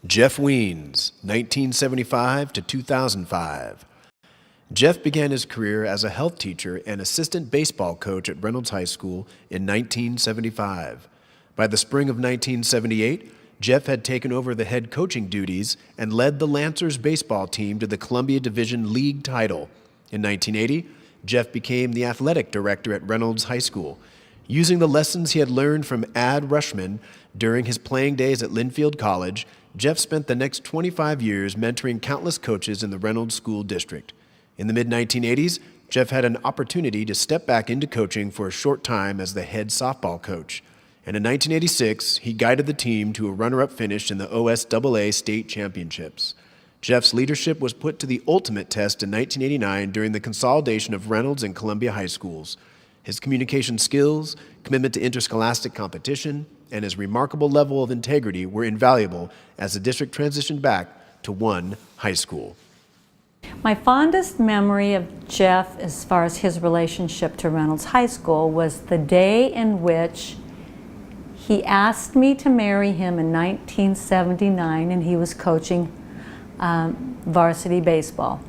Jeff Wiens, 1975 to 2005. Jeff began his career as a health teacher and assistant baseball coach at Reynolds High School in 1975. By the spring of 1978, Jeff had taken over the head coaching duties and led the Lancers baseball team to the Columbia Division League title. In 1980, Jeff became the athletic director at Reynolds High School. Using the lessons he had learned from Ad Rushman during his playing days at Linfield College, Jeff spent the next 25 years mentoring countless coaches in the Reynolds School District. In the mid-1980s, Jeff had an opportunity to step back into coaching for a short time as the head softball coach. And in 1986, he guided the team to a runner-up finish in the OSAA state championships. Jeff's leadership was put to the ultimate test in 1989 during the consolidation of Reynolds and Columbia high schools. His communication skills, commitment to interscholastic competition, and his remarkable level of integrity were invaluable as the district transitioned back to one high school. My fondest memory of Jeff, as far as his relationship to Reynolds High School, was the day in which he asked me to marry him in 1979, and he was coaching varsity baseball.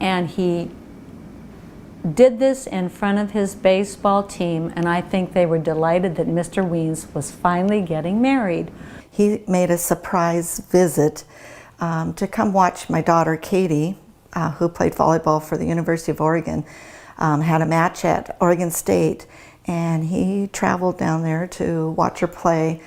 And he did this in front of his baseball team, and I think they were delighted that Mr. Wiens was finally getting married. He made a surprise visit to come watch my daughter Katie, who played volleyball for the University of Oregon, had a match at Oregon State, and he traveled down there to watch her play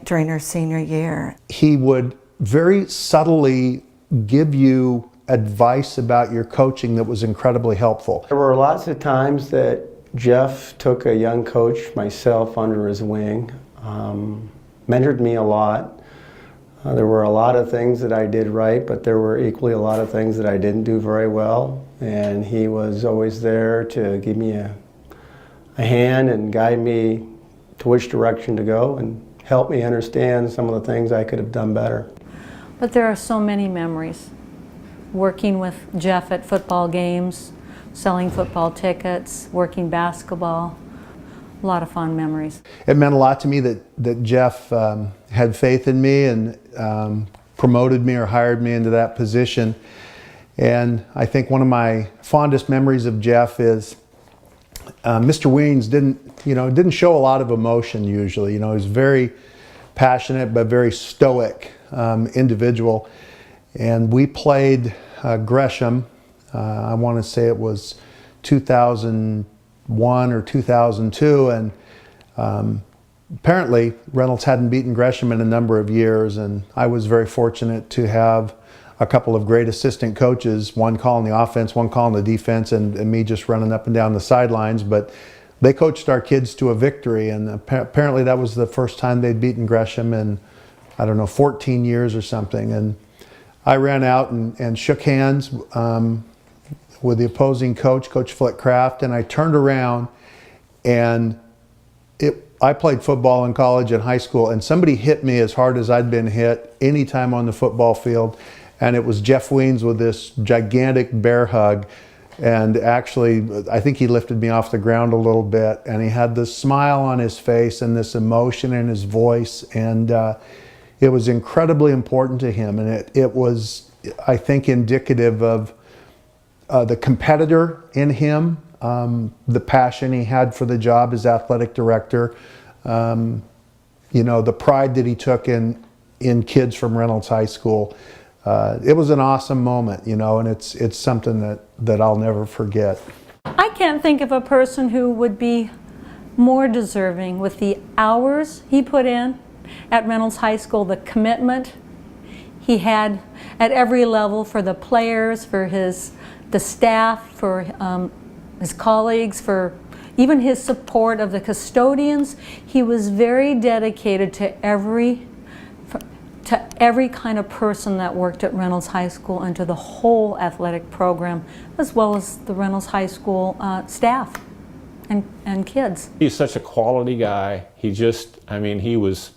during her senior year. He would very subtly give you advice about your coaching that was incredibly helpful. There were lots of times that Jeff took a young coach, myself, under his wing, mentored me a lot. There were a lot of things that I did right, but there were equally a lot of things that I didn't do very well. And he was always there to give me a hand and guide me to which direction to go and help me understand some of the things I could have done better. But there are so many memories. Working with Jeff at football games, selling football tickets, working basketball, a lot of fond memories. It meant a lot to me that Jeff had faith in me and promoted me or hired me into that position. And I think one of my fondest memories of Jeff is Mr. Wiens didn't show a lot of emotion usually. He was very passionate but very stoic individual. And we played Gresham, I want to say it was 2001 or 2002, and apparently Reynolds hadn't beaten Gresham in a number of years, and I was very fortunate to have a couple of great assistant coaches, one calling the offense, one calling the defense, and me just running up and down the sidelines, but they coached our kids to a victory, and apparently that was the first time they'd beaten Gresham in, 14 years or something. And I ran out and shook hands with the opposing coach, Coach Flickcraft, and I turned around and I played football in college and high school, and somebody hit me as hard as I'd been hit any time on the football field, and it was Jeff Wiens with this gigantic bear hug. And actually, I think he lifted me off the ground a little bit, and he had this smile on his face and this emotion in his voice, and it was incredibly important to him, and it was, I think, indicative of the competitor in him, the passion he had for the job as athletic director, the pride that he took in kids from Reynolds High School. It was an awesome moment, and it's something that I'll never forget. I can't think of a person who would be more deserving with the hours he put in at Reynolds High School, the commitment he had at every level for the players, for the staff, for his colleagues, for even his support of the custodians. He was very dedicated to every kind of person that worked at Reynolds High School and to the whole athletic program, as well as the Reynolds High School staff and kids. He's such a quality guy. He was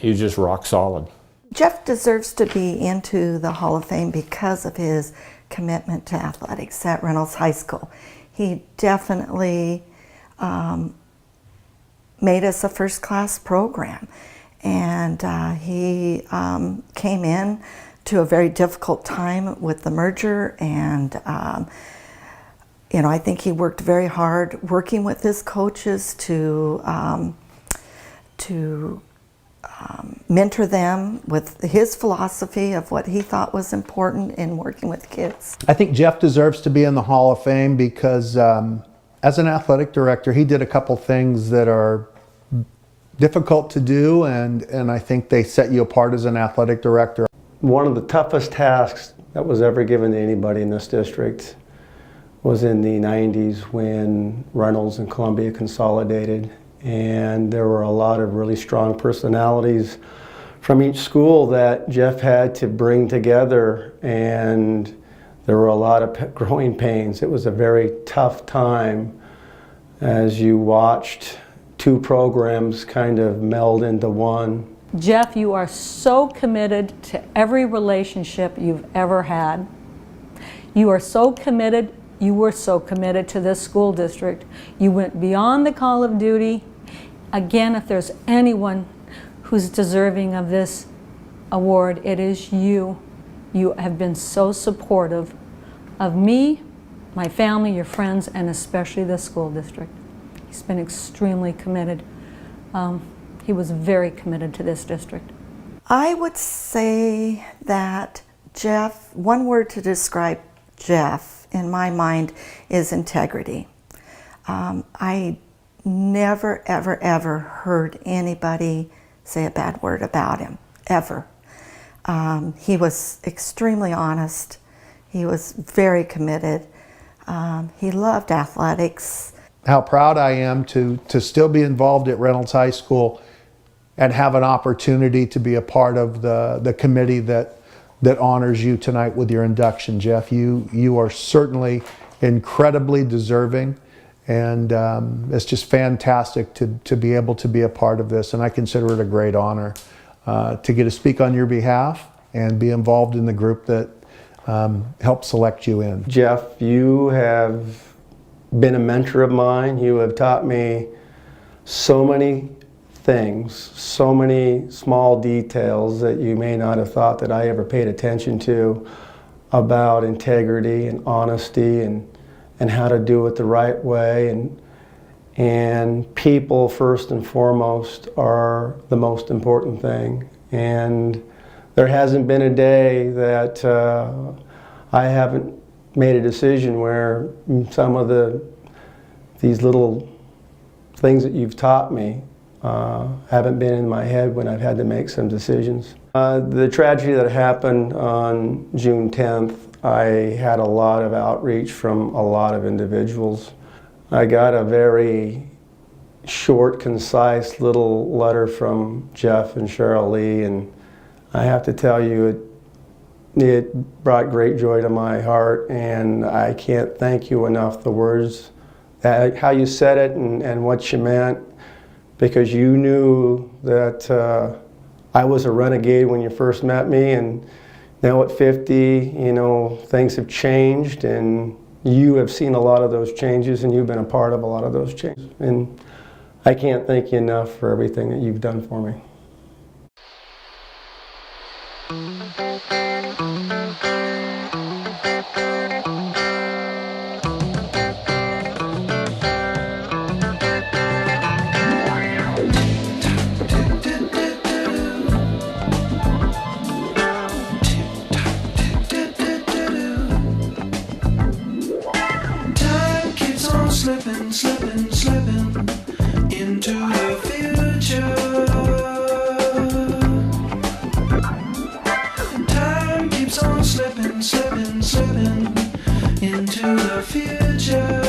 just rock solid. Jeff deserves to be into the Hall of Fame because of his commitment to athletics at Reynolds High School. He definitely made us a first-class program. And he came in to a very difficult time with the merger, and you know, I think he worked very hard working with his coaches to mentor them with his philosophy of what he thought was important in working with kids. I think Jeff deserves to be in the Hall of Fame because as an athletic director, he did a couple things that are difficult to do, and I think they set you apart as an athletic director. One of the toughest tasks that was ever given to anybody in this district was in the 90s when Reynolds and Columbia consolidated, and there were a lot of really strong personalities from each school that Jeff had to bring together, and there were a lot of growing pains. It was a very tough time as you watched two programs kind of meld into one. Jeff, you are so committed to every relationship you've ever had. You are so committed, you were so committed to this school district. You went beyond the call of duty. Again, if there's anyone who's deserving of this award, it is you. You have been so supportive of me, my family, your friends, and especially the school district. He's been extremely committed. He was very committed to this district. I would say that Jeff, one word to describe Jeff in my mind is integrity. I never, ever, ever heard anybody say a bad word about him, ever. He was extremely honest. He was very committed. He loved athletics. How proud I am to still be involved at Reynolds High School and have an opportunity to be a part of the committee that honors you tonight with your induction, Jeff. You are certainly incredibly deserving, and it's just fantastic to be able to be a part of this, and I consider it a great honor to get to speak on your behalf and be involved in the group that helped select you in. Jeff, you have been a mentor of mine. You have taught me so many things, so many small details that you may not have thought that I ever paid attention to about integrity and honesty and how to do it the right way. And people, first and foremost, are the most important thing. And there hasn't been a day that I haven't made a decision where some of these little things that you've taught me haven't been in my head when I've had to make some decisions. The tragedy that happened on June 10th, I had a lot of outreach from a lot of individuals. I got a very short, concise little letter from Jeff and Cherylie, and I have to tell you, it brought great joy to my heart, and I can't thank you enough. The words, how you said it and what you meant, because you knew that I was a renegade when you first met me, and now at 50, you know, things have changed, and you have seen a lot of those changes, and you've been a part of a lot of those changes. And I can't thank you enough for everything that you've done for me. Slipping, slipping, slipping into the future. Time keeps on slipping, slipping, slipping into the future.